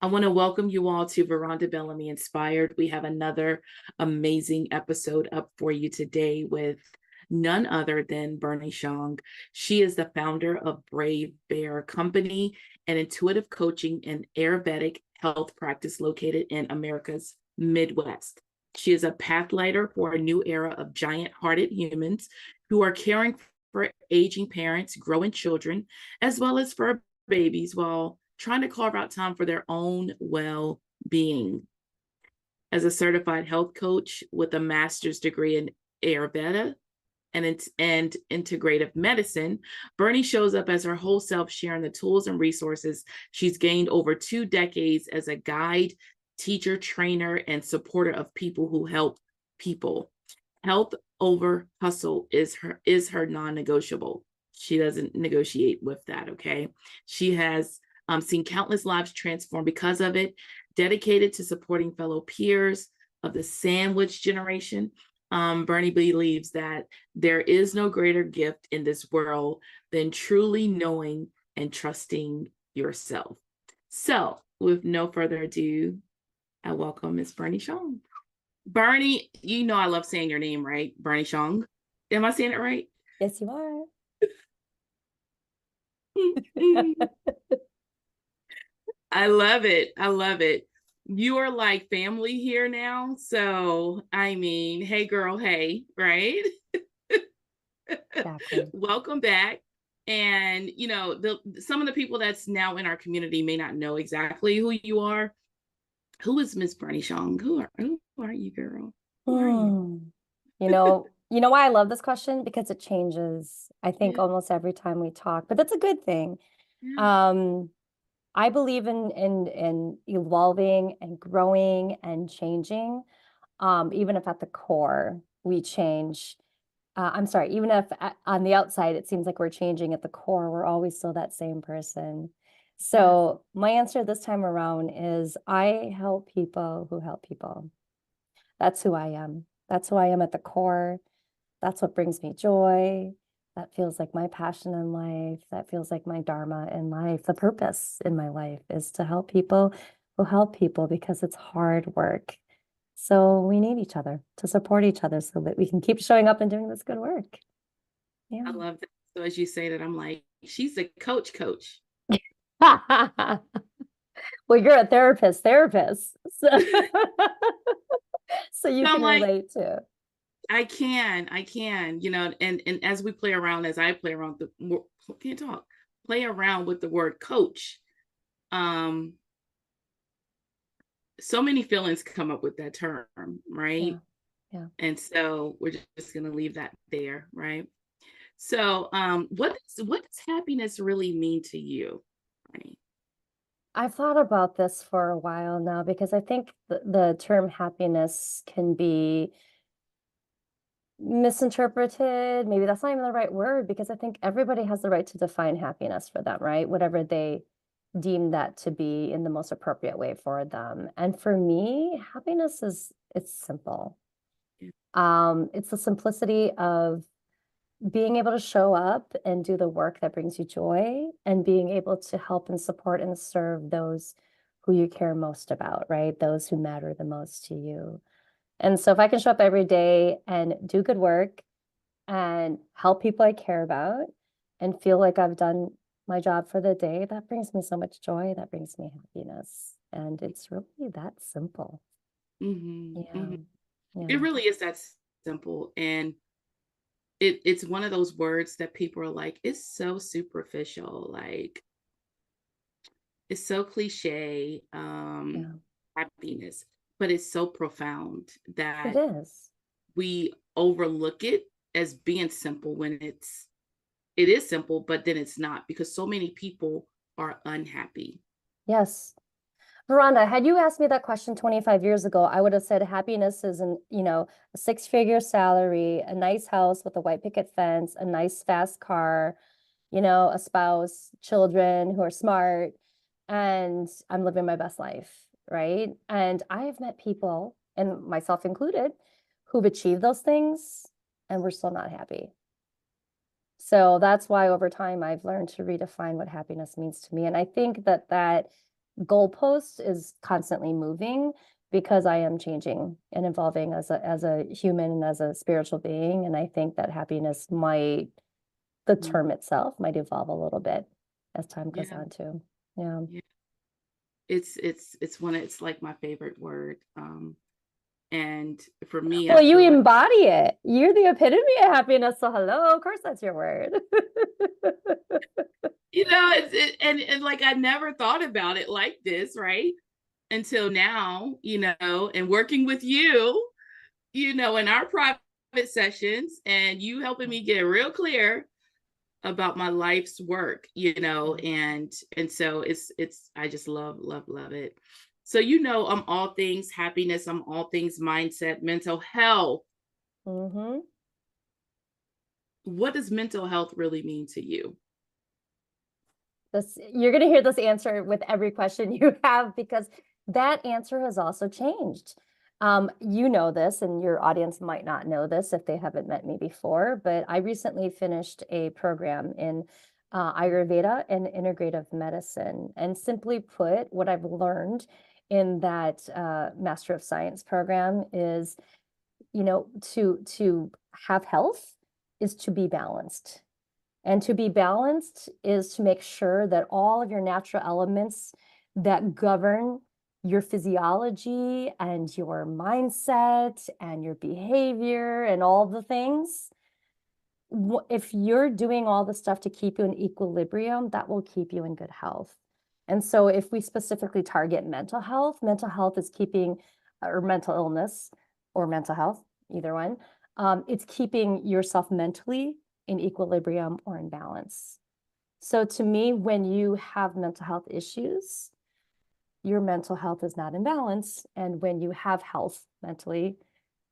I want to welcome you all to Veranda Bellamy Inspired. We have another amazing episode up for you today with none other than Bernie Shong. She is the founder of Brave Bear Company, an intuitive coaching and Ayurvedic health practice located in America's Midwest. She is a pathlighter for a new era of giant-hearted humans who are caring for aging parents, growing children, as well as for babies while trying to carve out time for their own well-being. As a certified health coach with a master's degree in Ayurveda and integrative medicine, Bernie shows up as her whole self, sharing the tools and resources she's gained over 2 decades as a guide, teacher, trainer, and supporter of people who help people. Health over hustle is her non-negotiable. She doesn't negotiate with that, okay? She has seen countless lives transformed because of it, dedicated to supporting fellow peers of the sandwich generation. Bernie believes that there is no greater gift in this world than truly knowing and trusting yourself. So, with no further ado, I welcome Miss Bernie Shong. Bernie, you know I love saying your name, right? Bernie Shong. Am I saying it right? Yes, you are. I love it. I love it. You are like family here now. So, I mean, hey, girl, hey, right? Exactly. Welcome back. And, some of the people that's now in our community may not know exactly who you are. Who is Miss Bernie Shong? Who are you, girl? Who are you? You know why I love this question? Because it changes, I think, Yeah, almost every time we talk, but that's a good thing. yeah. Um, I believe in evolving and growing and changing. Even if at the core we change. I'm sorry, even if on the outside it seems like we're changing, at the core, we're always still that same person. Yes. So my answer this time around is I help people who help people. That's who I am. That's who I am at the core. That's what brings me joy. That feels like my passion in life. That feels like my dharma in life. The purpose in my life is to help people who help people because it's hard work. So we need each other to support each other so that we can keep showing up and doing this good work. Yeah. I love that. So as you say that, I'm like, she's a coach. Well, you're a therapist. So, so you So I'm can like, relate to. I can, and as we play around, as I play around can't talk, play around with the word coach. Um, so many feelings come up with that term, Yeah. right? Yeah. And so we're just gonna leave that there, right? So, what does happiness really mean to you, Bernie? I've thought about this for a while now because I think the term happiness can be misinterpreted. Maybe that's not even the right word because I think everybody has the right to define happiness for them, right? Whatever they deem that to be in the most appropriate way for them. And for me, happiness is it's simple. Yeah, It's the simplicity of being able to show up and do the work that brings you joy and being able to help and support and serve those who you care most about, right? Those who matter the most to you. And so if I can show up every day and do good work and help people I care about and feel like I've done my job for the day, that brings me so much joy. That brings me happiness. And it's really that simple. Yeah. mm-hmm. It Yeah. really is that simple, and it's one of those words that people are like, it's so superficial, like it's so cliche, Yeah. happiness, but it's so profound It that is. we overlook it as being simple when it is simple, but then it's not because so many people are unhappy. Yes. Veranda, had you asked me that question 25 years ago, I would have said happiness is a six-figure salary, a nice house with a white picket fence, a nice fast car, a spouse, children who are smart, and I'm living my best life, right? And I have met people, and myself included, who've achieved those things and we're still not happy. So that's why over time I've learned to redefine what happiness means to me. And I think that goalpost is constantly moving because I am changing and evolving as a human and as a spiritual being. And I think that happiness might, the Mm. term itself might evolve a little bit as time goes Yeah. on too. Yeah. Yeah. It's like my favorite word. And for me, I Well, you feel like, embody it. You're the epitome of happiness. So hello, of course that's your word. and like I never thought about it like this, right? Until now, and working with you, in our private sessions, and you helping me get real clear about my life's work, and so it's I just love it. So I'm all things happiness, I'm all things mindset, mental health. Mm-hmm. What does mental health really mean to you? This, you're going to hear this answer with every question you have because that answer has also changed. You know this, and your audience might not know this if they haven't met me before, but I recently finished a program in Ayurveda and integrative medicine. And simply put, what I've learned in that Master of Science program is, to have health is to be balanced. And to be balanced is to make sure that all of your natural elements that govern your physiology and your mindset and your behavior and all the things, if you're doing all the stuff to keep you in equilibrium, that will keep you in good health. And so if we specifically target mental health is keeping, or mental illness or mental health, either one, it's keeping yourself mentally in equilibrium or in balance. So to me, when you have mental health issues, your mental health is not in balance. And when you have health mentally,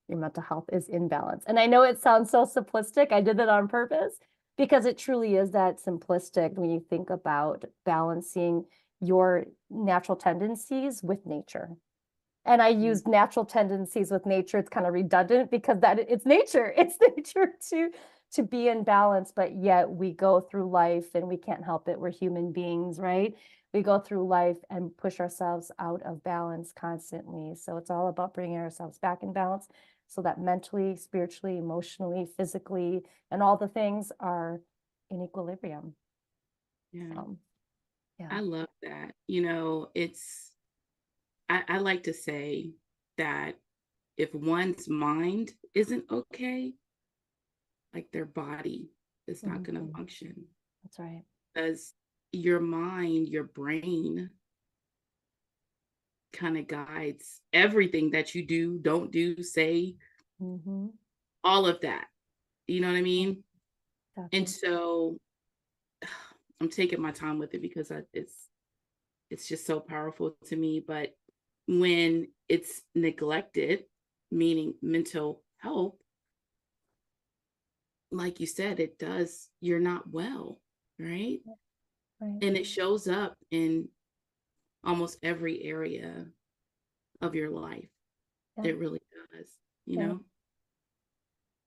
your mental health is in balance. And I know it sounds so simplistic. I did that on purpose because it truly is that simplistic when you think about balancing your natural tendencies with nature. And I Mm. use natural tendencies with nature. It's kind of redundant because that it's nature. It's nature to be in balance, but yet we go through life and we can't help it. We're human beings, right? We go through life and push ourselves out of balance constantly. So it's all about bringing ourselves back in balance so that mentally, spiritually, emotionally, physically, and all the things are in equilibrium. Yeah, So, yeah. I love that. I like to say that if one's mind isn't okay, like their body is not going to Mhm. function, That's right. because your mind, your brain kind of guides everything that you do, don't do, say, Mm-hmm. all of that. You know what I Yeah, mean? And exactly. so I'm taking my time with it because it's just so powerful to me. But when it's neglected, meaning mental health, like you said, it does, you're not well, right? Right. And it shows up in almost every area of your life. Yeah. It really does, you Yeah. know?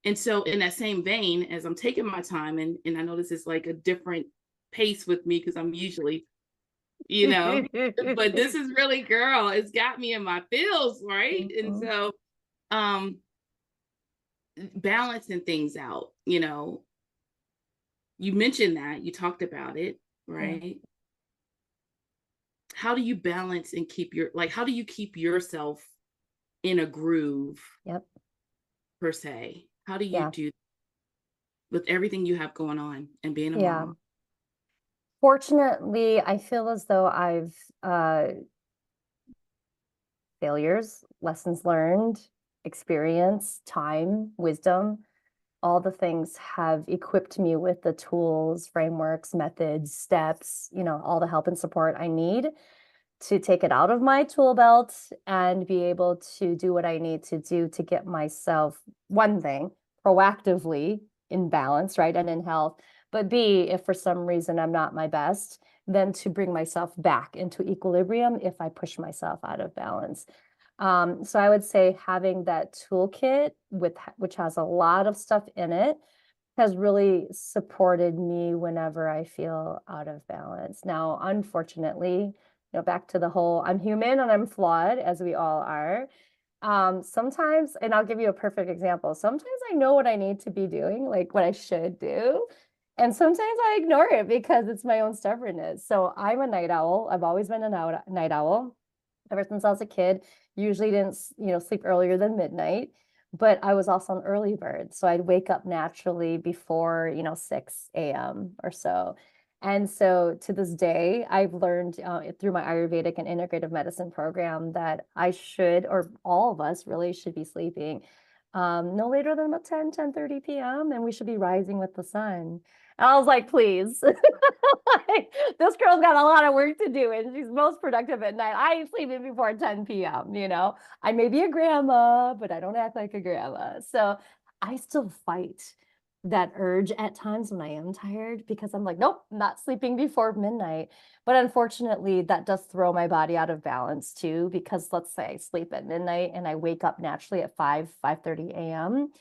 And so, in that same vein, as I'm taking my time, and I know this is like a different pace with me because I'm usually, you know, but this is really, girl, it's got me in my feels, right? And Mhm. so, um, balancing things out, you mentioned that, you talked about it, Yeah. right? How do you balance and how do you keep yourself in a groove, Yep. per se? How do you Yeah. do with everything you have going on and being a Yeah. mom? Fortunately, I feel as though I've failures, lessons learned, experience, time, wisdom, all the things have equipped me with the tools, frameworks, methods, steps, all the help and support I need to take it out of my tool belt and be able to do what I need to do to get myself, one thing, proactively in balance, right? And in health. But B, if for some reason I'm not my best, then to bring myself back into equilibrium if I push myself out of balance. So I would say having that toolkit which has a lot of stuff in it has really supported me whenever I feel out of balance. Now, unfortunately, back to the whole I'm human and I'm flawed, as we all are. Sometimes, and I'll give you a perfect example. Sometimes I know what I need to be doing, like what I should do. And sometimes I ignore it because it's my own stubbornness. So I'm a night owl. I've always been a night owl ever since I was a kid. Usually didn't, sleep earlier than midnight, but I was also an early bird. So I'd wake up naturally before, 6 a.m. or so. And so to this day, I've learned through my Ayurvedic and integrative medicine program that I should, or all of us really should be sleeping no later than about 10:30 p.m. and we should be rising with the sun. And I was like, please. Like, this girl's got a lot of work to do and she's most productive at night. I ain't sleeping before 10 p.m., I may be a grandma, but I don't act like a grandma. So I still fight that urge at times when I am tired because I'm like, nope, not sleeping before midnight. But unfortunately, that does throw my body out of balance too, because let's say I sleep at midnight and I wake up naturally at 5:30 a.m.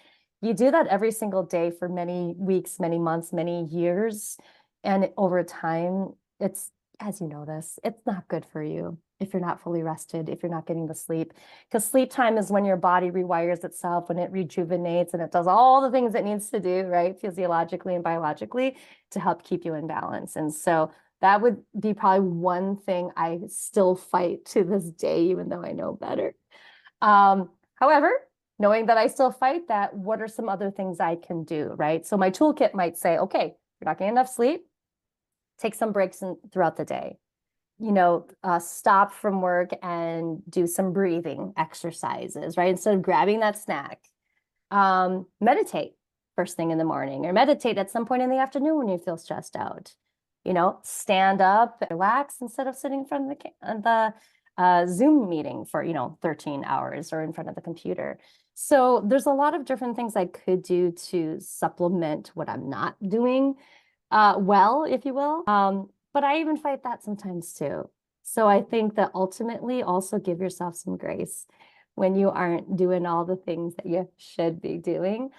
You do that every single day for many weeks, many months, many years. And over time, it's, as you know this, it's not good for you if you're not fully rested, if you're not getting the sleep. Because sleep time is when your body rewires itself, when it rejuvenates and it does all the things it needs to do, right? Physiologically and biologically to help keep you in balance. And so that would be probably one thing I still fight to this day, even though I know better. However, knowing that I still fight that, what are some other things I can do, right? So my toolkit might say, okay, you're not getting enough sleep, take some breaks throughout the day. Stop from work and do some breathing exercises, right? Instead of grabbing that snack. Meditate first thing in the morning or meditate at some point in the afternoon when you feel stressed out. Stand up, relax instead of sitting in front of the Zoom meeting for, 13 hours or in front of the computer. So there's a lot of different things I could do to supplement what I'm not doing well, if you will. But I even fight that sometimes too. So I think that ultimately also give yourself some grace when you aren't doing all the things that you should be doing.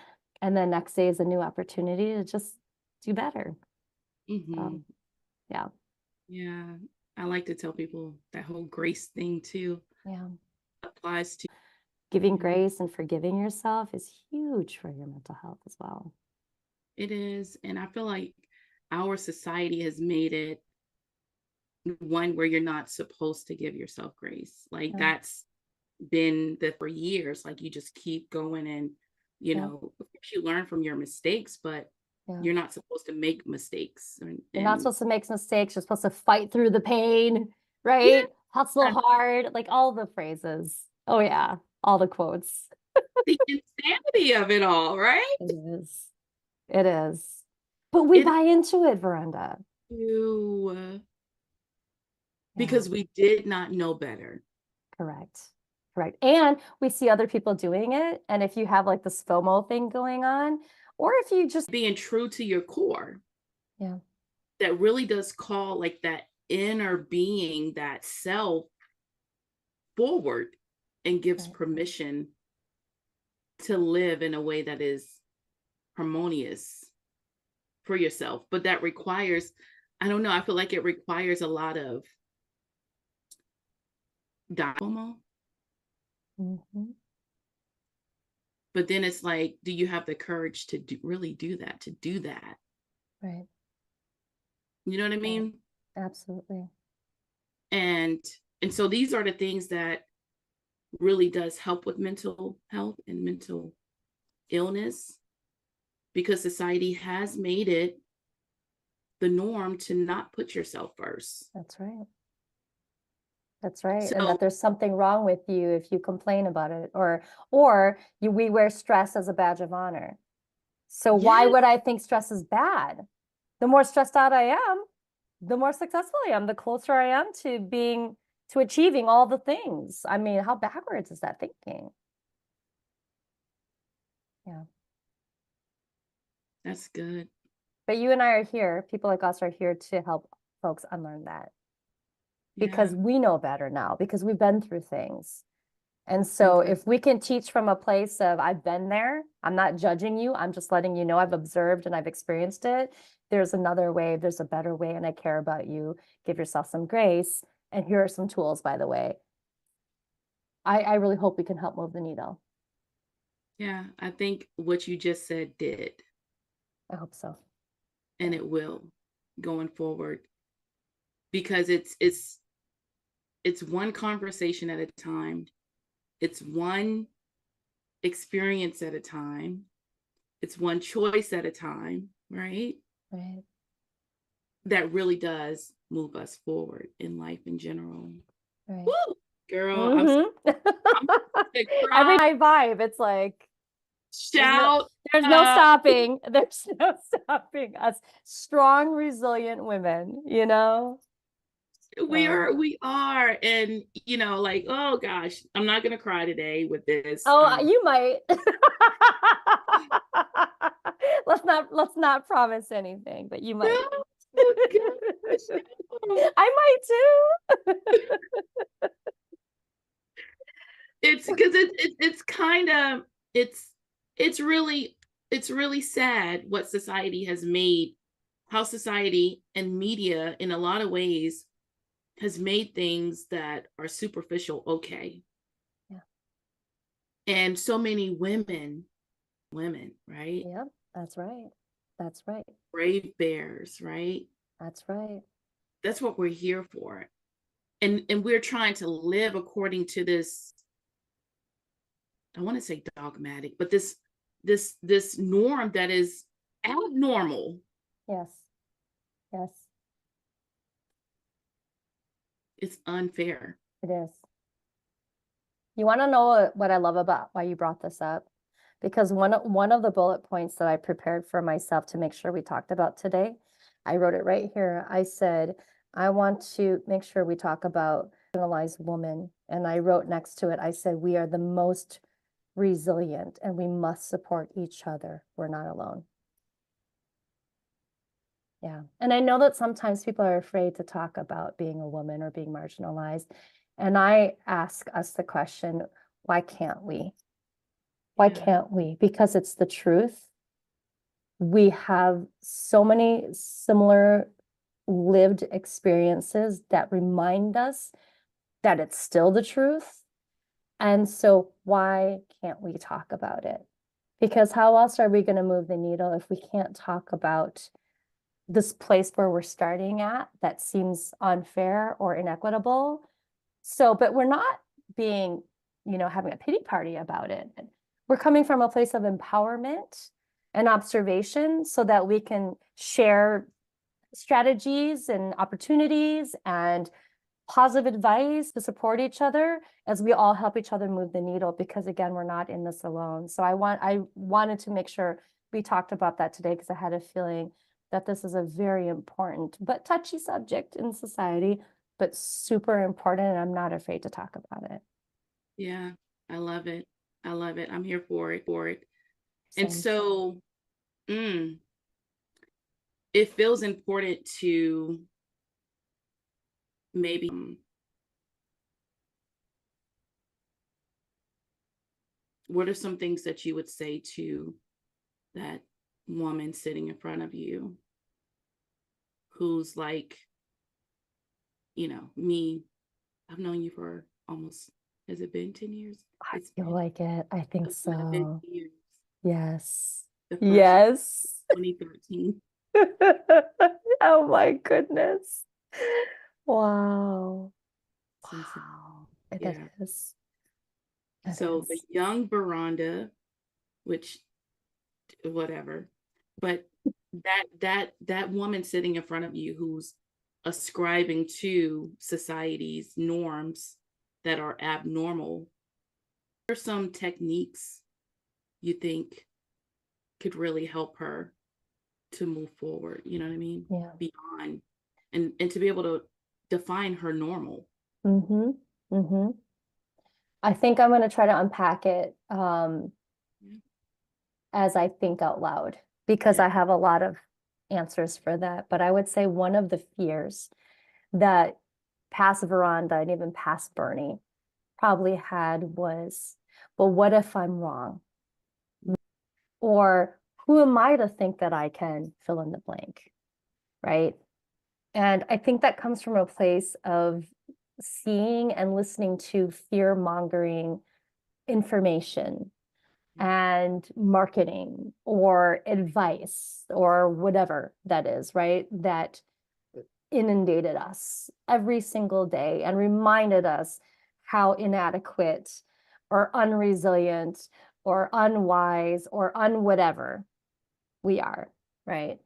And the next day is a new opportunity to just do better. Mhm. Yeah. Yeah. I like to tell people that whole grace thing too Yeah. applies to, Giving you know, grace and forgiving yourself is huge for your mental health as well. it is. And I feel like our society has made it one where you're not supposed to give yourself grace. Like Yeah. that's been the for years. Like you just keep going and, Yeah. of course you learn from your mistakes, but Yeah. you're not supposed to make mistakes. You're not And supposed to make mistakes. You're supposed to fight through the pain, yeah, right? Hustle hard, like all the phrases. Oh, yeah. All the quotes. the insanity of it all, right? It is. It is. But we It buy into it, Veranda. you Yeah, because we did not know better. correct. Correct. And we see other people doing it. And if you have like this FOMO thing going on, or if you just, Being true to your core, yeah, that really does call like that inner being, that self forward and gives right. permission to live in a way that is harmonious for yourself. But that requires, I don't know, I feel like it requires a lot of FOMO. Mhm. But then it's like, do you have the courage to really do that, to do that? Right. You know what I Right. mean? Absolutely. And and so these are the things that really does help with mental health and mental illness because society has made it the norm to not put yourself first. That's right. That's right. And So that there's something wrong with you if you complain about it or we wear stress as a badge of honor. So why yes, would I think stress is bad? The more stressed out I am, the more successful I am, the closer I am to achieving all the things. I mean, how backwards is that thinking? Yeah. that's good. But you and I are here, people like us are here to help folks unlearn that Yeah, because we know better now, because we've been through things. And been so through. if we can teach from a place of I've been there, I'm not judging you, I'm just letting you know I've observed and I've experienced it. There's another way, there's a better way, and I care about you. Give yourself some grace. And here are some tools, by the way. I really hope we can help move the needle. Yeah, I think what you just said did, I hope so. and it will going forward, because it's one conversation at a time. It's one experience at a time. It's one choice at a time, right? Right. That really does move us forward in life in general. Right. Woo! Girl, Mm-hmm. I'm gonna Every cry, night vibe, it's like shout. there's no uh, stopping. There's no stopping us strong, resilient women, you know? we are, and like, oh gosh, I'm not gonna cry today with this. Oh, you might. Let's not promise anything, but you might. No, oh gosh, no. I might too. It's because it's kind of it's it's really it's really sad what society has made, how society and media in a lot of ways has made things that are superficial okay. Yeah. And so many women, right? Yep, that's right. That's right. Brave bears, right? That's right. That's what we're here for. And we're trying to live according to this, I want to say dogmatic, but this norm that is abnormal. Yes. Yes, It's unfair. it is. You want to know what I love about why you brought this up? Because one of the bullet points that I prepared for myself to make sure we talked about today, I wrote it right here. I said, I want to make sure we talk about marginalized woman. And I wrote next to it, I said, we are the most resilient and we must support each other. We're not alone. Yeah. And I know that sometimes people are afraid to talk about being a woman or being marginalized. And I ask us the question, why can't we? Why Yeah. can't we? Because it's the truth. We have so many similar lived experiences that remind us that it's still the truth. And so why can't we talk about it? Because how else are we going to move the needle if we can't talk about this place where we're starting at that seems unfair or inequitable? So, but we're not being, having a pity party about it. We're coming from a place of empowerment and observation so that we can share strategies and opportunities and positive advice to support each other as we all help each other move the needle, because again, we're not in this alone. So I wanted to make sure we talked about that today, because I had a feeling that this is a very important but touchy subject in society, but super important, and I'm not afraid to talk about it. Yeah, I love it. I love it. I'm here for it. And Same. so it feels important to maybe what are some things that you would say to that woman sitting in front of you who's like, me, I've known you for almost, has it been 10 years? I It's feel been like it. I think 11 so. years. Yes. The first Yes. 2013. Oh my goodness. Wow. It's insane. Wow. It Yeah. is. It So the is. young Veranda, which whatever, but that woman sitting in front of you who's ascribing to society's norms that are abnormal, what are some techniques you think could really help her to move forward? You know what I mean? Yeah. Beyond and to be able to define her normal. Mm-hmm. Mm-hmm. I think I'm going to try to unpack it Yeah. as I think out loud, because Yeah. I have a lot of answers for that. But I would say one of the fears that past Veranda and even past Bernie probably had was, well, what if I'm wrong? Or who am I to think that I can fill in the blank? Right. And I think that comes from a place of seeing and listening to fear-mongering information and marketing or advice or whatever that is, right? That inundated us every single day and reminded us how inadequate or unresilient or unwise or unwhatever we are, right?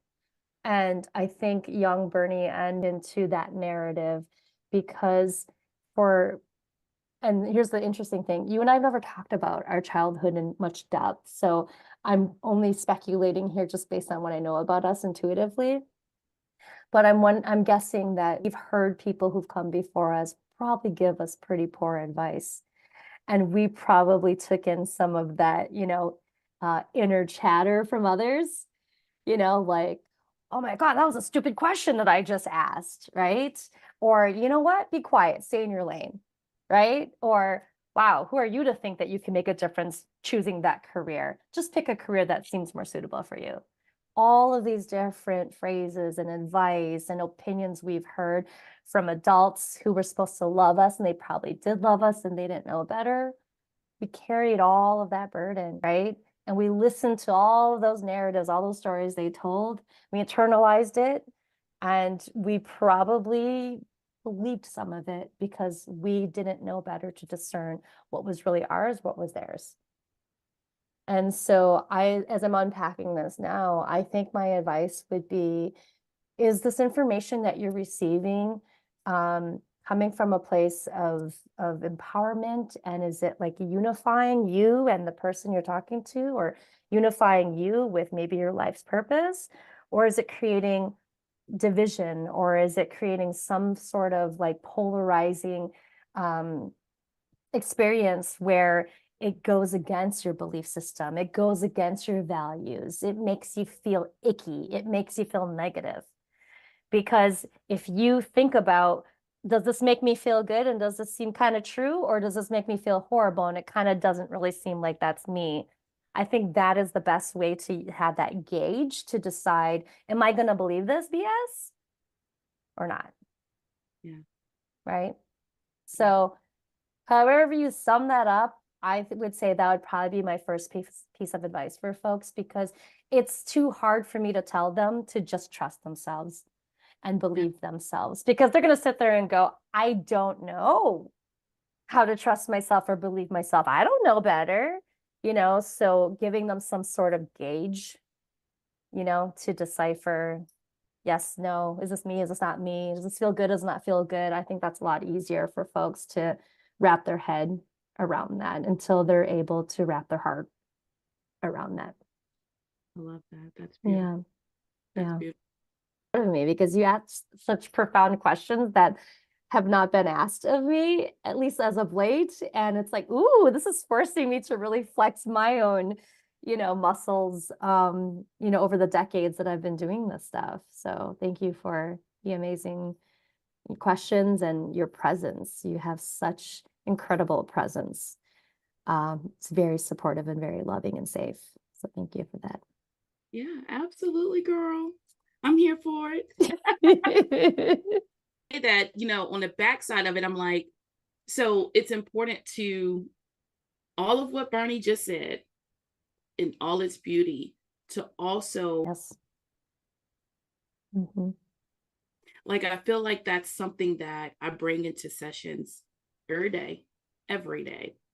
And I think young Bernie and into that narrative because for, and here's the interesting thing, you and I've never talked about our childhood in much depth. So I'm only speculating here just based on what I know about us intuitively. But I'm guessing that we've heard people who've come before us probably give us pretty poor advice. And we probably took in some of that, inner chatter from others, like, oh my God, that was a stupid question that I just asked, right? Or, you know what? Be quiet, stay in your lane, right? Or, wow, who are you to think that you can make a difference choosing that career? Just pick a career that seems more suitable for you. All of these different phrases and advice and opinions we've heard from adults who were supposed to love us, and they probably did love us and they didn't know better. We carried all of that burden, right? And we listened to all of those narratives, all those stories they told. We internalized it, and we probably believed some of it because we didn't know better to discern what was really ours, what was theirs. And so as I'm unpacking this now, I think my advice would be, is this information that you're receiving coming from a place of empowerment? And is it like unifying you and the person you're talking to, or unifying you with maybe your life's purpose? Or is it creating division, or is it creating some sort of like polarizing experience where it goes against your belief system, it goes against your values, it makes you feel icky, it makes you feel negative? Because if you think about, does this make me feel good and does this seem kind of true, or does this make me feel horrible and it kind of doesn't really seem like that's me? I think that is the best way to have that gauge to decide, am I going to believe this BS or not? Yeah. Right? So however you sum that up, I would say that would probably be my first piece of advice for folks, because it's too hard for me to tell them to just trust themselves and believe themselves, because they're going to sit there and go, I don't know how to trust myself or believe myself. I don't know better, so giving them some sort of gauge, to decipher, yes, no, is this me? Is this not me? Does this feel good? Does it not feel good? I think that's a lot easier for folks to wrap their head around that until they're able to wrap their heart around that. I love that. That's beautiful. Yeah. That's beautiful. Of me, because you asked such profound questions that have not been asked of me, at least as of late. And it's like, ooh, this is forcing me to really flex my own, muscles, over the decades that I've been doing this stuff. So thank you for the amazing questions and your presence. You have such incredible presence. It's very supportive and very loving and safe. So thank you for that. Yeah, absolutely, girl. I'm here for it. That, on the backside of it, I'm like, so it's important to all of what Bernie just said in all its beauty to also, yes. Mm-hmm. Like, I feel like that's something that I bring into sessions every day.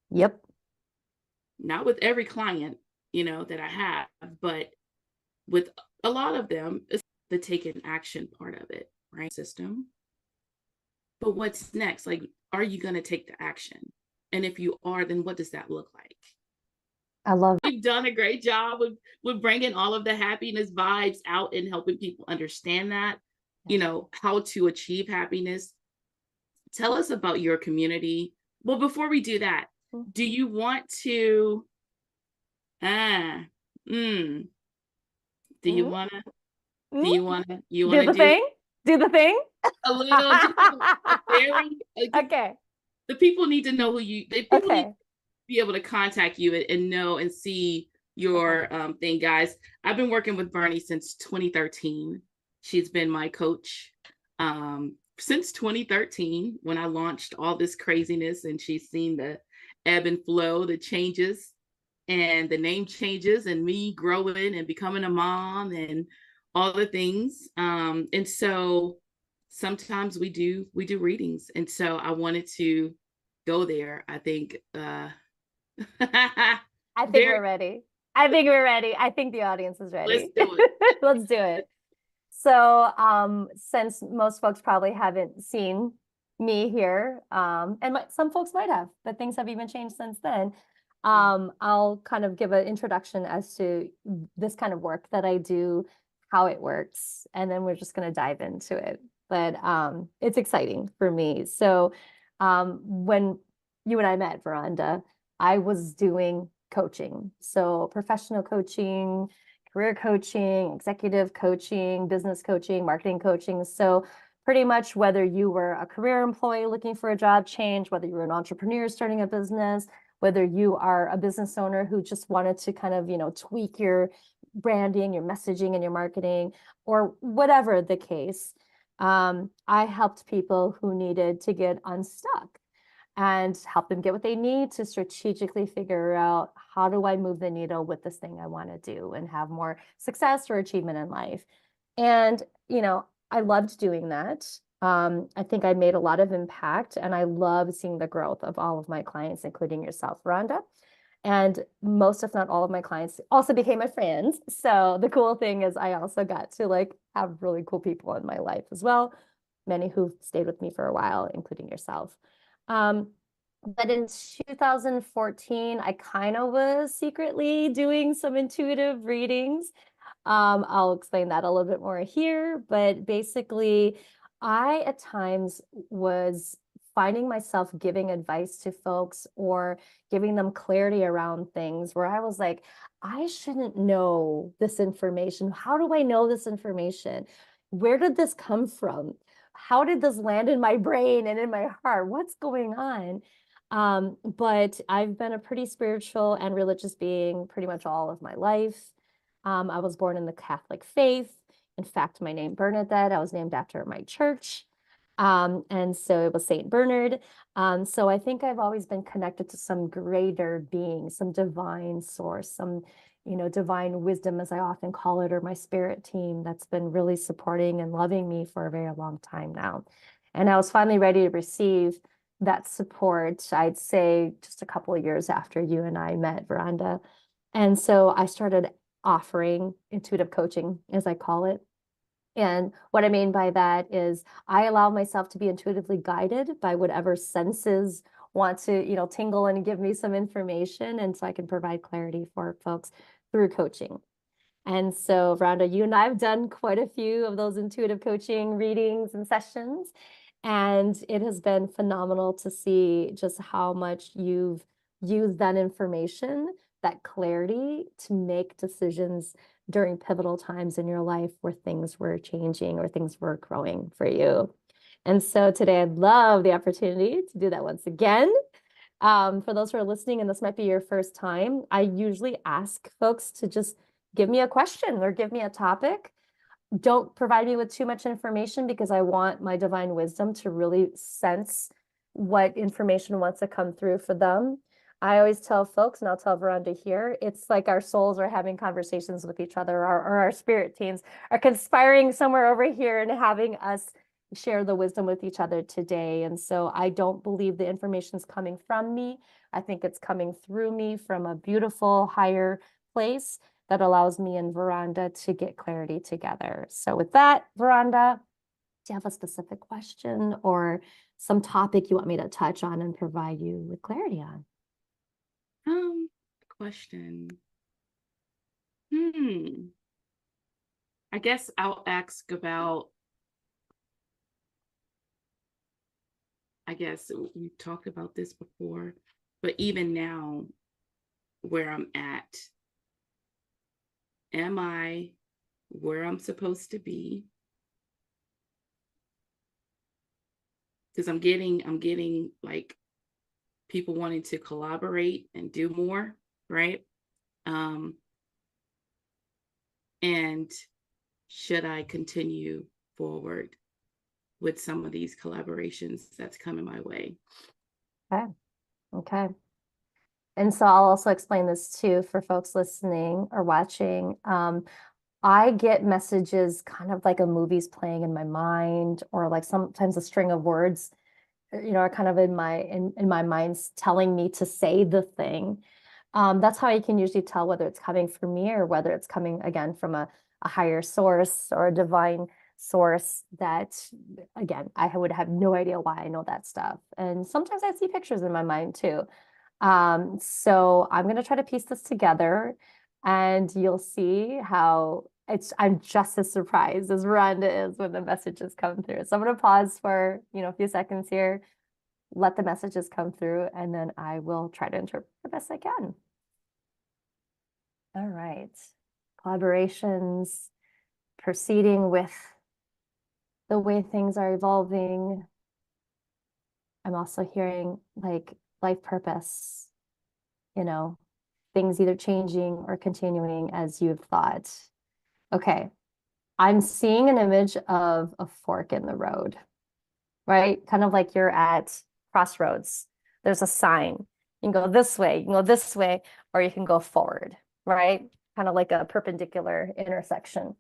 Yep. Not with every client, that I have, but with a lot of them, it's the taking action part of it, right? System. But what's next? Like, are you going to take the action? And if you are, then what does that look like? I love it. We've done a great job with bringing all of the happiness vibes out and helping people understand that, how to achieve happiness. Tell us about your community. Well, before we do that, do you want to, do you want to do the thing? Do the thing? A little, just a very, okay. The people need to know need to be able to contact you and know and see your thing, guys. I've been working with Bernie since 2013. She's been my coach. since 2013 when I launched all this craziness, and she's seen the ebb and flow, the changes and the name changes and me growing and becoming a mom and all the things. And so sometimes we do readings. And so I wanted to go there. I think I think very we're ready. I think we're ready. I think the audience is let's ready. do it. Let's do it. So, since most folks probably haven't seen me here, and some folks might have, but things have even changed since then. I'll kind of give an introduction as to this kind of work that I do, how it works, and then we're just going to dive into it. But it's exciting for me. So, when you and I met, Veranda, I was doing coaching, so professional coaching, career coaching, executive coaching, business coaching, marketing coaching. So pretty much whether you were a career employee looking for a job change, whether you were an entrepreneur starting a business, whether you are a business owner who just wanted to kind of, tweak your branding, your messaging, and your marketing, or whatever the case, I helped people who needed to get unstuck and help them get what they need to strategically figure out, how do I move the needle with this thing I want to do and have more success or achievement in life. And, I loved doing that. I think I made a lot of impact, and I love seeing the growth of all of my clients, including yourself, Rhonda. And most, if not all of my clients also became my friends. So the cool thing is I also got to have really cool people in my life as well, many who've stayed with me for a while, including yourself. Um, but in 2014, I kind of was secretly doing some intuitive readings. I'll explain that a little bit more here, but basically, I at times was finding myself giving advice to folks or giving them clarity around things where I was like, I shouldn't know this information. How do I know this information? Where did this come from? How did this land in my brain and in my heart? What's going on? But I've been a pretty spiritual and religious being pretty much all of my life. I was born in the Catholic faith. In fact, my name Bernadette, I was named after my church. And so it was Saint Bernard. So I think I've always been connected to some greater being, some divine source, some, divine wisdom, as I often call it, or my spirit team that's been really supporting and loving me for a very long time now. And I was finally ready to receive that support, I'd say just a couple of years after you and I met, Veranda. And so I started offering intuitive coaching, as I call it. And what I mean by that is I allow myself to be intuitively guided by whatever senses want to, tingle and give me some information. And so I can provide clarity for folks through coaching. And so, Rhonda, you and I have done quite a few of those intuitive coaching readings and sessions. And it has been phenomenal to see just how much you've used that information, that clarity to make decisions during pivotal times in your life where things were changing or things were growing for you. And so today I'd love the opportunity to do that once again. For those who are listening, and this might be your first time, I usually ask folks to just give me a question or give me a topic. Don't provide me with too much information because I want my divine wisdom to really sense what information wants to come through for them. I always tell folks, and I'll tell Veranda here, it's like our souls are having conversations with each other, or our spirit teams are conspiring somewhere over here and having us share the wisdom with each other today. And so I don't believe the information is coming from me. I think it's coming through me from a beautiful higher place that allows me and Veranda to get clarity together. So with that, Veranda, do you have a specific question or some topic you want me to touch on and provide you with clarity on? Question. I guess I'll ask about, I guess we talked about this before, but even now, where I'm at, am I where I'm supposed to be? Because I'm getting like people wanting to collaborate and do more, right? And should I continue forward with some of these collaborations that's coming my way. Okay. Okay. And so I'll also explain this too for folks listening or watching. I get messages kind of like a movie's playing in my mind, or like sometimes a string of words, are kind of in my mind telling me to say the thing. That's how I can usually tell whether it's coming from me or whether it's coming again from a higher source or a divine source that, again, I would have no idea why I know that stuff. And sometimes I see pictures in my mind too. So I'm going to try to piece this together, and you'll see how I'm just as surprised as Rhonda is when the messages come through. So I'm going to pause for, a few seconds here, let the messages come through, and then I will try to interpret the best I can. All right. Collaborations, proceeding with the way things are evolving. I'm also hearing like life purpose, things either changing or continuing as you've thought. Okay. I'm seeing an image of a fork in the road, right? Kind of like you're at crossroads. There's a sign. You can go this way, you can go this way, or you can go forward, right? Kind of like a perpendicular intersection.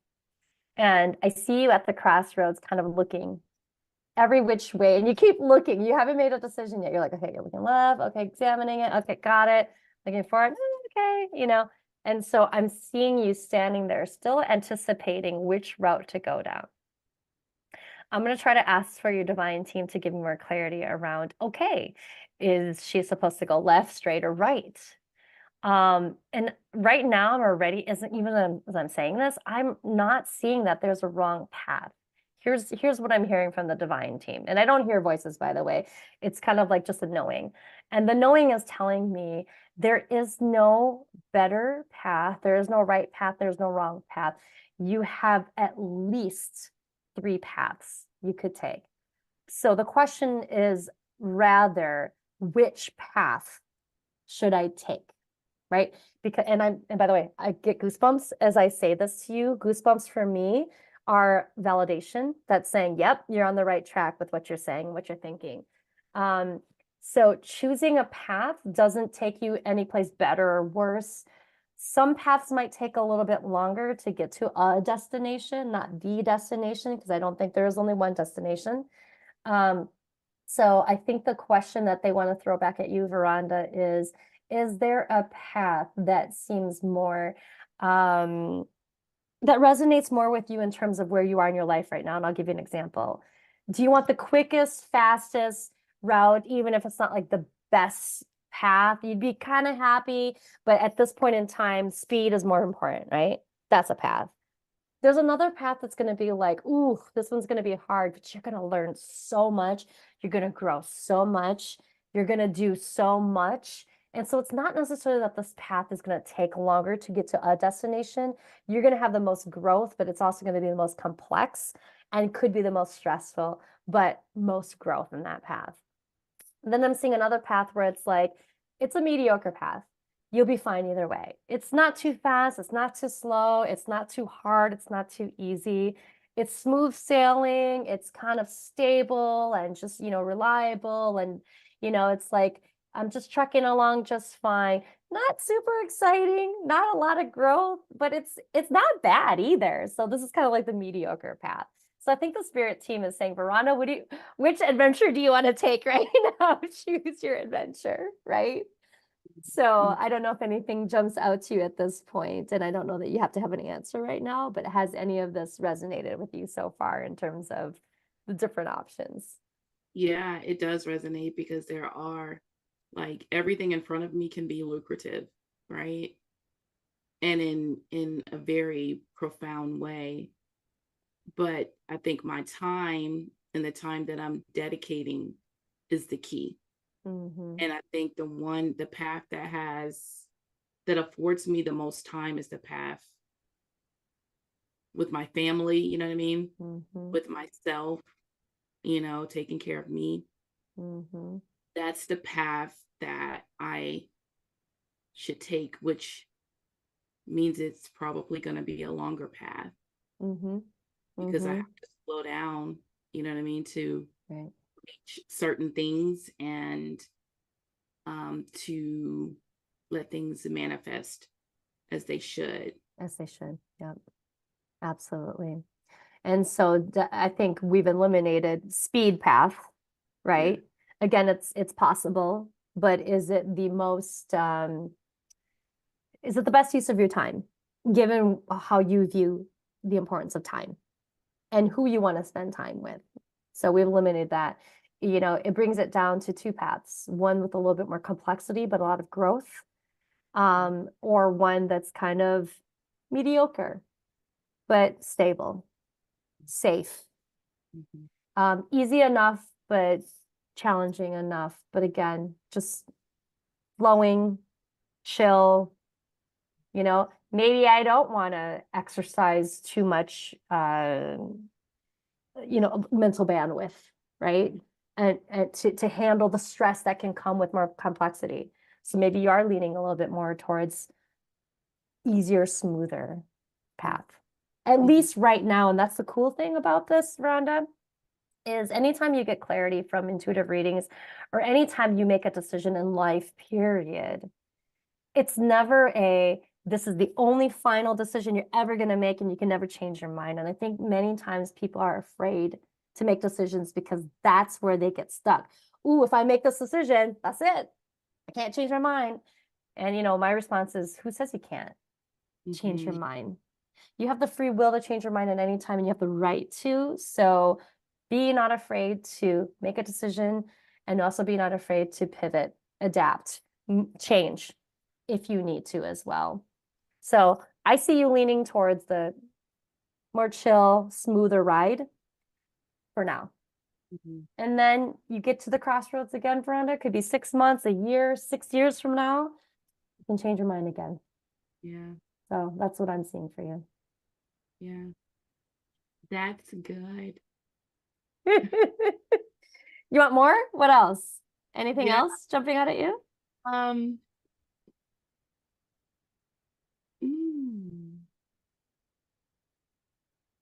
And I see you at the crossroads, kind of looking every which way, and you keep looking. You haven't made a decision yet. You're like, okay, you're looking left, okay, examining it, okay, got it. Looking forward, okay, And so I'm seeing you standing there, still anticipating which route to go down. I'm going to try to ask for your divine team to give me more clarity around, okay, is she supposed to go left, straight, or right? And right now I'm already, isn't even as I'm saying this, I'm not seeing that there's a wrong path. Here's what I'm hearing from the divine team. And I don't hear voices, by the way. It's kind of like just a knowing. And the knowing is telling me there is no better path. There is no right path. There's no wrong path. You have at least 3 paths you could take. So the question is rather, which path should I take? Right? Because, and by the way, I get goosebumps as I say this to you. Goosebumps for me are validation that's saying, yep, you're on the right track with what you're saying, what you're thinking. So choosing a path doesn't take you anyplace better or worse. Some paths might take a little bit longer to get to a destination, not the destination, because I don't think there is only one destination. So I think the question that they want to throw back at you, Veranda, is there a path that seems more, that resonates more with you in terms of where you are in your life right now? And I'll give you an example. Do you want the quickest, fastest route, even if it's not like the best path? You'd be kind of happy, but at this point in time, speed is more important, right? That's a path. There's another path that's going to be like, ooh, this one's going to be hard, but you're going to learn so much. You're going to grow so much. You're going to do so much. And so it's not necessarily that this path is going to take longer to get to a destination. You're going to have the most growth, but it's also going to be the most complex and could be the most stressful, but most growth in that path. And then I'm seeing another path where it's like, it's a mediocre path. You'll be fine either way. It's not too fast. It's not too slow. It's not too hard. It's not too easy. It's smooth sailing. It's kind of stable and just, reliable. And, it's like, I'm just trucking along just fine. Not super exciting, not a lot of growth, but it's not bad either. So this is kind of like the mediocre path. So I think the spirit team is saying, Verona, which adventure do you want to take right now? Choose your adventure, right? So I don't know if anything jumps out to you at this point, and I don't know that you have to have an answer right now, but has any of this resonated with you so far in terms of the different options? Yeah, it does resonate because there are like everything in front of me can be lucrative, right? And in a very profound way. But I think my time and the time that I'm dedicating is the key. Mm-hmm. And I think the path that affords me the most time is the path with my family, you know what I mean? Mm-hmm. With myself, taking care of me. Mm-hmm. That's the path that I should take, which means it's probably going to be a longer path Mm-hmm. because I Mm-hmm. have to slow down you know what I mean, to Right. reach certain things and to let things manifest as they should. As they should. Yep. Absolutely. And so I think we've eliminated speed path, Yeah. right? Again, it's possible, but is it the best use of your time, given how you view the importance of time and who you want to spend time with? So we've eliminated that. It brings it down to two paths, one with a little bit more complexity, but a lot of growth, or one that's kind of mediocre, but stable, safe, Mhm. easy enough, but challenging enough. But again, just flowing, chill. Maybe I don't want to exercise too much, mental bandwidth, right? And to handle the stress that can come with more complexity. So maybe you are leaning a little bit more towards easier, smoother path. At Mhm. least right now, and that's the cool thing about this, Rhonda, is anytime you get clarity from intuitive readings or anytime you make a decision in life, period, it's never this is the only final decision you're ever going to make and you can never change your mind. And I think many times people are afraid to make decisions because that's where they get stuck. Ooh, if I make this decision, that's it. I can't change my mind. And my response is, who says you can't change your Mhm. mind? You have the free will to change your mind at any time and you have the right to. So be not afraid to make a decision and also be not afraid to pivot, adapt, change if you need to as well. So I see you leaning towards the more chill, smoother ride for now. Mhm. And then you get to the crossroads again, Veranda. Could be 6 months, a year, 6 years from now. You can change your mind again. Yeah. So that's what I'm seeing for you. Yeah. That's good. You want more? What else? Anything Yeah. else jumping out at you? Um, mm,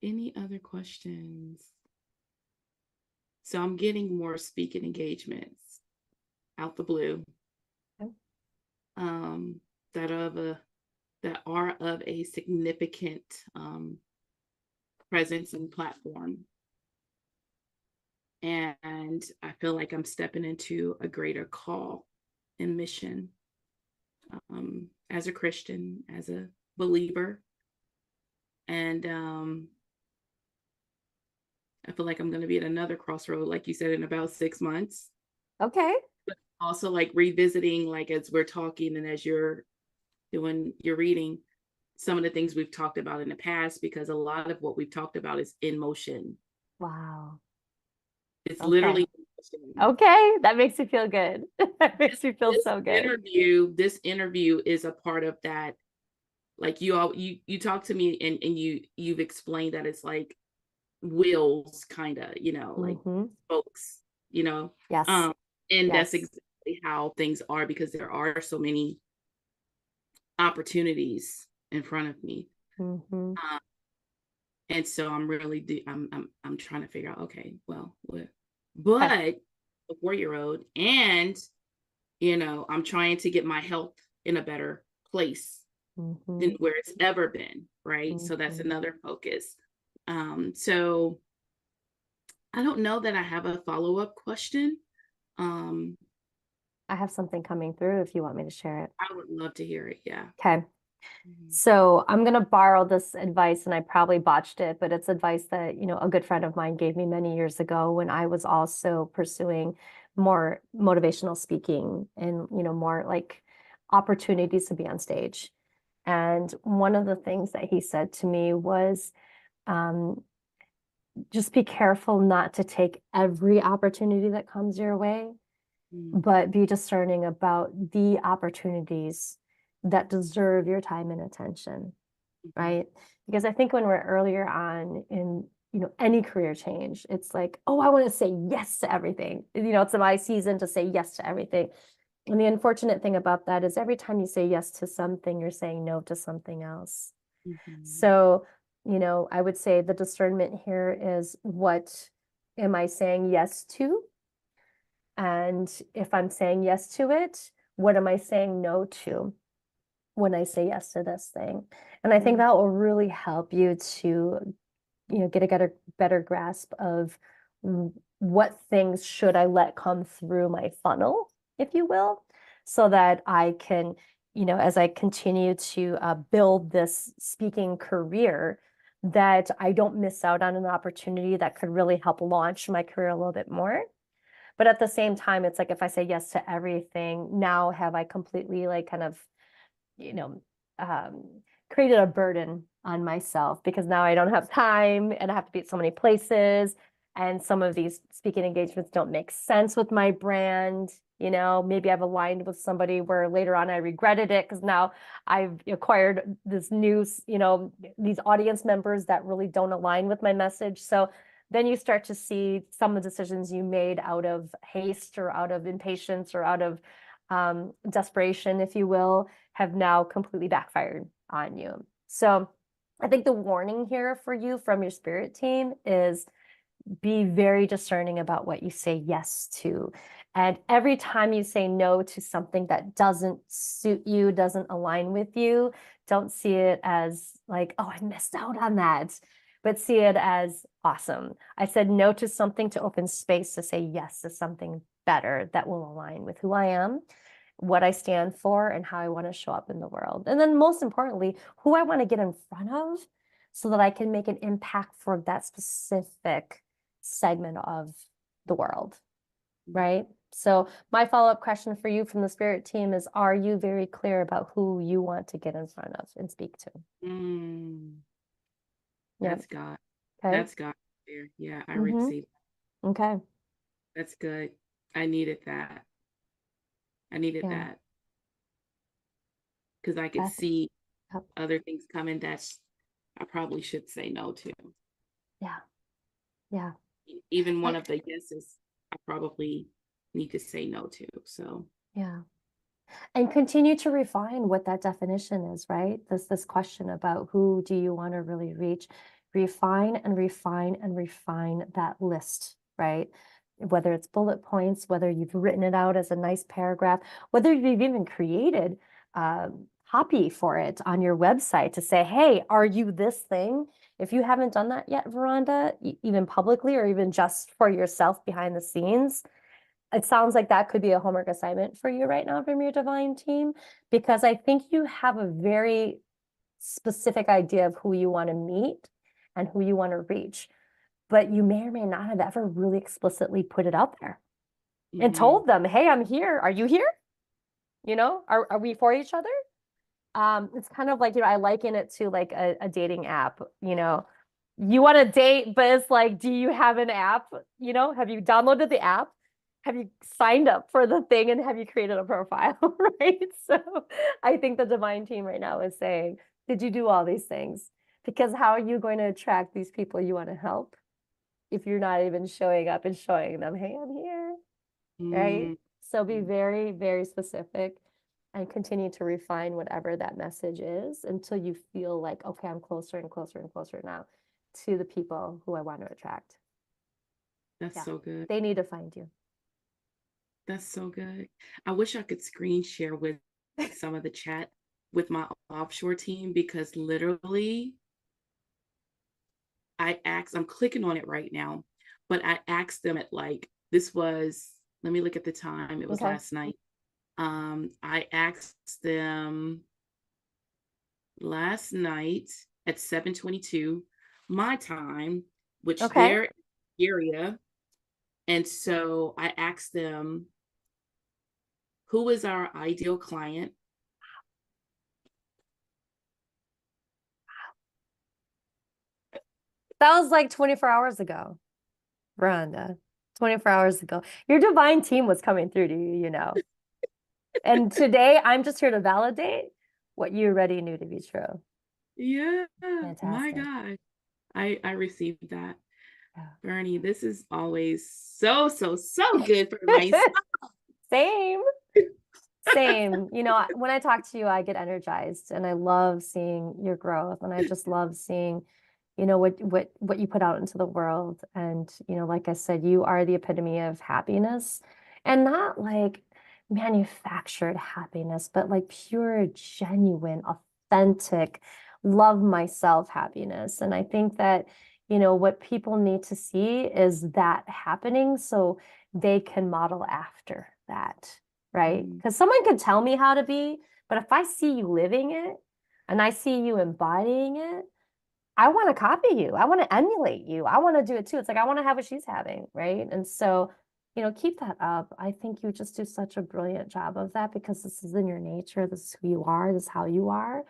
any other questions? So I'm getting more speaking engagements out the blue, Okay. um, that are of a that are of a significant presence and platform. And I feel like I'm stepping into a greater call and mission, as a Christian, as a believer. And I feel like I'm going to be at another crossroad, like you said, in about 6 months. Okay. But also, like revisiting, like as we're talking and as you're doing your reading, some of the things we've talked about in the past, because a lot of what we've talked about is in motion. Wow. It's Okay. literally in motion. Okay. That makes me feel good. That makes me feel This so good. this interview is a part of that. Like you talk to me and you've explained that it's like wheels, kind of, like Mm-hmm. spokes, you know. Yes. Um, and that's Yes. exactly how things are, because there are so many opportunities in front of me. Mm-hmm. Um, and so I'm really I'm trying to figure out, okay, well, what, but Okay. a 4-year-old, and I'm trying to get my health in a better place than Mm-hmm. where it's ever been, right? So that's Mm-hmm. another focus. So I don't know that I have a follow-up question. Um, I have something coming through if you want me to share it. I would love to hear it. Yeah. Okay. Mhm. So I'm going to borrow this advice, and I probably botched it, but it's advice that, a good friend of mine gave me many years ago when I was also pursuing more motivational speaking and, more like opportunities to be on stage. And one of the things that he said to me was, um, just be careful not to take every opportunity that comes your way, Mhm. but be discerning about the opportunities that deserve your time and attention, Mhm. right? Because I think when we're earlier on in, any career change, it's like, oh, I want to say yes to everything. It's my season to say yes to everything. And the unfortunate thing about that is every time you say yes to something, you're saying no to something else. Mhm. So, I would say the discernment here is what am I saying yes to? And if I'm saying yes to it, what am I saying no to when I say yes to this thing? And I think that will really help you to, get a better grasp of what things should I let come through my funnel, if you will, so that I can, as I continue to build this speaking career, that I don't miss out on an opportunity that could really help launch my career a little bit more. But at the same time, it's like if I say yes to everything, now have I completely like kind of, you know, um, created a burden on myself because now I don't have time and I have to be at so many places. And some of these speaking engagements don't make sense with my brand. Maybe I've aligned with somebody where later on I regretted it because now I've acquired this new, these audience members that really don't align with my message. So then you start to see some of the decisions you made out of haste or out of impatience or out of desperation, if you will, have now completely backfired on you. So I think the warning here for you from your spirit team is be very discerning about what you say yes to. And every time you say no to something that doesn't suit you, doesn't align with you, don't see it as like, oh, I missed out on that, but see it as awesome. I said no to something to open space to say yes to something better that will align with who I am, what I stand for, and how I want to show up in the world. And then most importantly, who I want to get in front of so that I can make an impact for that specific segment of the world, right? So my follow-up question for you from the spirit team is, are you very clear about who you want to get in front of and speak to? That's God. Okay. That's God there. Yeah, I received. Okay. That's good. I needed that. I needed that because I could see other things coming that I probably should say no to. Yeah. Yeah. Even one of the yeses, I probably need to say no to. So yeah. And continue to refine what that definition is, right? This question about who do you want to really reach? Refine and refine and refine that list, right? Whether it's bullet points, whether you've written it out as a nice paragraph, whether you've even created copy for it on your website to say, hey, are you this thing? If you haven't done that yet, Veranda, even publicly or even just for yourself behind the scenes, it sounds like that could be a homework assignment for you right now from your divine team, because I think you have a very specific idea of who you want to meet and who you want to reach, but you may or may not have ever really explicitly put it out there and told them, hey, I'm here. Are you here? Are we for each other? It's kind of like, I liken it to like a dating app, you want to date, but it's like, do you have an app? Have you downloaded the app? Have you signed up for the thing and have you created a profile, right? So I think the divine team right now is saying, did you do all these things? Because how are you going to attract these people you want to help if you're not even showing up and showing them, hey, I'm here, right? So be very, very specific and continue to refine whatever that message is until you feel like, okay, I'm closer and closer and closer now to the people who I want to attract. That's so good. They need to find you. That's so good. I wish I could screen share with some of the chat with my offshore team, because literally I'm clicking on it right now, but I asked them at let me look at the time. It was last night. I asked them last night at 7:22 my time, which they're in Nigeria. And so I asked them, who is our ideal client? That was like 24 hours ago, Rhonda. 24 hours ago. Your divine team was coming through to you, And today I'm just here to validate what you already knew to be true. Yeah. Fantastic. My God. I received that. Yeah. Bernie, this is always so good for my Same. Same. When I talk to you, I get energized and I love seeing your growth. And I just love seeing, you know, what you put out into the world. And, you know, like I said, you are the epitome of happiness, and not like manufactured happiness, but like pure, genuine, authentic, love myself happiness. And I think that, you know, what people need to see is that happening so they can model after that, right? Because someone can tell me how to be, but if I see you living it and I see you embodying it, I want to copy you. I want to emulate you. I want to do it too. It's like I want to have what she's having, right? And so, you know, keep that up. I think you just do such a brilliant job of that because this is in your nature. This is who you are. This is how you are.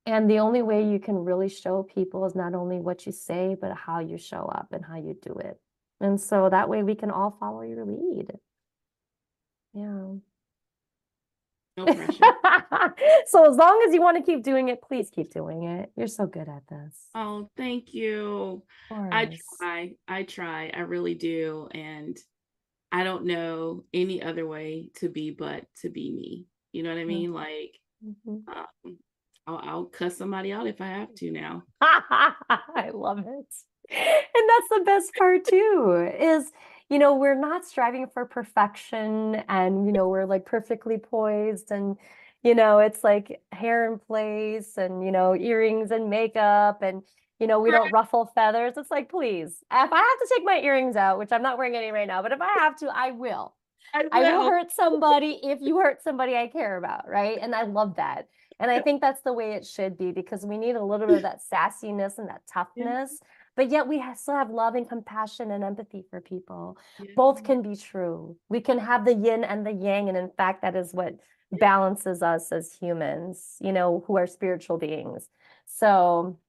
And the only way you can really show people is not only what you say, but how you show up and how you do it. And so that way we can all follow your lead. Yeah. No pressure. So as long as you want to keep doing it, please keep doing it. You're so good at this. Oh, thank you. Of I course. try. I really do. And I don't know any other way to be but to be me. You know what I mean? Like, Mhm. I'll cuss somebody out if I have to now. I love it. And that's the best part too, is, you know, we're not striving for perfection and, you know, we're like perfectly poised and, you know, it's like hair in place and, you know, earrings and makeup and, you know, we don't ruffle feathers. It's like, please, if I have to take my earrings out, which I'm not wearing any right now, but if I have to, I will. I I will will. hurt somebody if you hurt somebody I care about, right? And I love that. And I think that's the way it should be because we need a little bit of that sassiness and that Yeah, toughness, but yet we still have love and compassion and empathy for people. yeah, Both can be true. We can have the yin and the yang. And in fact, that is what balances us as humans, you know, who are spiritual beings. So,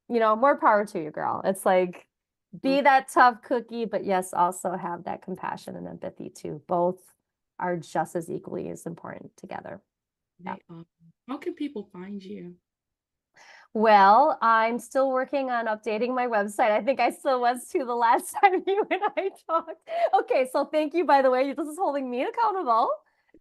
you know, more power to you, girl. It's like, yeah. be that tough cookie, but yes, also have that compassion and empathy too. Both are just as equally as important together. Yeah. They are. How can people find you? Well, I'm still working on updating my website. I think I still was too the last time you and I talked. Okay, so thank you, by the way. This is holding me accountable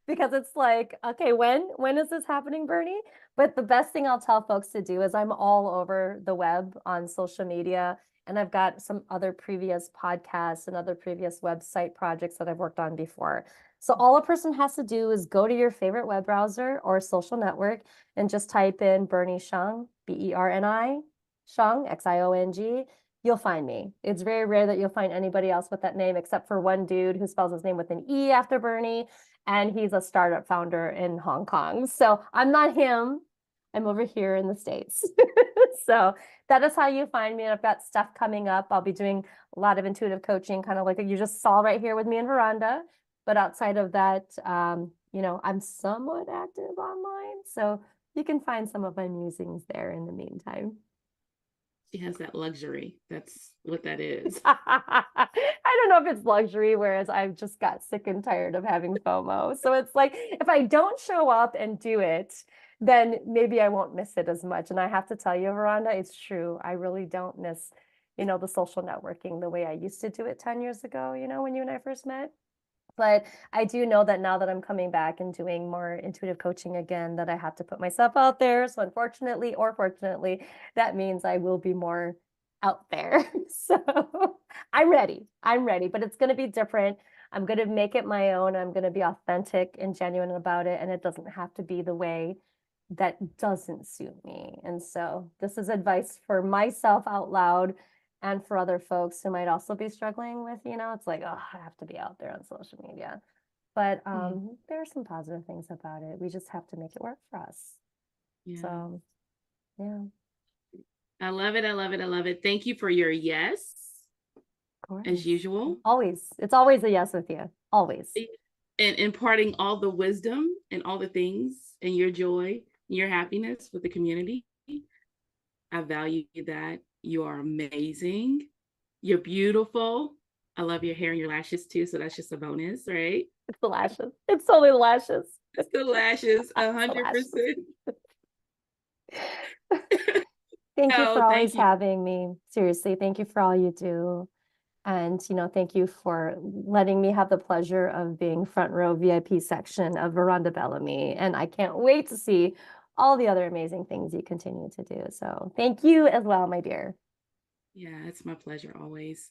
because it's like, okay, when is this happening, Bernie? But the best thing I'll tell folks to do is I'm all over the web on social media, and I've got some other previous podcasts and other previous website projects that I've worked on before. So all a person has to do is go to your favorite web browser or social network and just type in Bernie Xiong, Berni, Xiong, Xiong. You'll find me. It's very rare that you'll find anybody else with that name except for one dude who spells his name with an E after Bernie, and he's a startup founder in Hong Kong. So I'm not him. I'm over here in the States. So that is how you find me. And I've got stuff coming up. I'll be doing a lot of intuitive coaching, kind of like you just saw right here with me and Veranda. But outside of that, you know, I'm somewhat active online. So you can find some of my musings there in the meantime. She has that luxury. That's what that is. I don't know if it's luxury, whereas I've just got sick and tired of having FOMO. So it's like if I don't show up and do it, then maybe I won't miss it as much. And I have to tell you, Veranda, it's true. I really don't miss, you know, the social networking the way I used to do it 10 years ago, you know, when you and I first met. But I do know that now that I'm coming back and doing more intuitive coaching again, that I have to put myself out there. So unfortunately or fortunately, that means I will be more out there. So I'm ready. I'm ready, but it's going to be different. I'm going to make it my own. I'm going to be authentic and genuine about it. And it doesn't have to be the way that doesn't suit me. And so this is advice for myself out loud and for other folks who might also be struggling with, you know, it's like, oh, I have to be out there on social media. But there are some positive things about it. We just have to make it work for us. Yeah. So, yeah. I love it. I love it. I love it. Thank you for your yes, Of course. as usual. Always. It's always a yes with you. Always. And imparting all the wisdom and all the things and your joy, your happiness with the community. I value that. You are amazing. You're beautiful. I love your hair and your lashes too. So that's just a bonus, right? It's the lashes. It's totally the lashes. It's the lashes, It's the lashes. 100%. Thank you for Oh, thank always you. having me. Seriously, thank you for all you do. And, you know, thank you for letting me have the pleasure of being front row VIP section of Veranda Bellamy. And I can't wait to see all the other amazing things you continue to do. So thank you as well, my dear. Yeah, it's my pleasure always.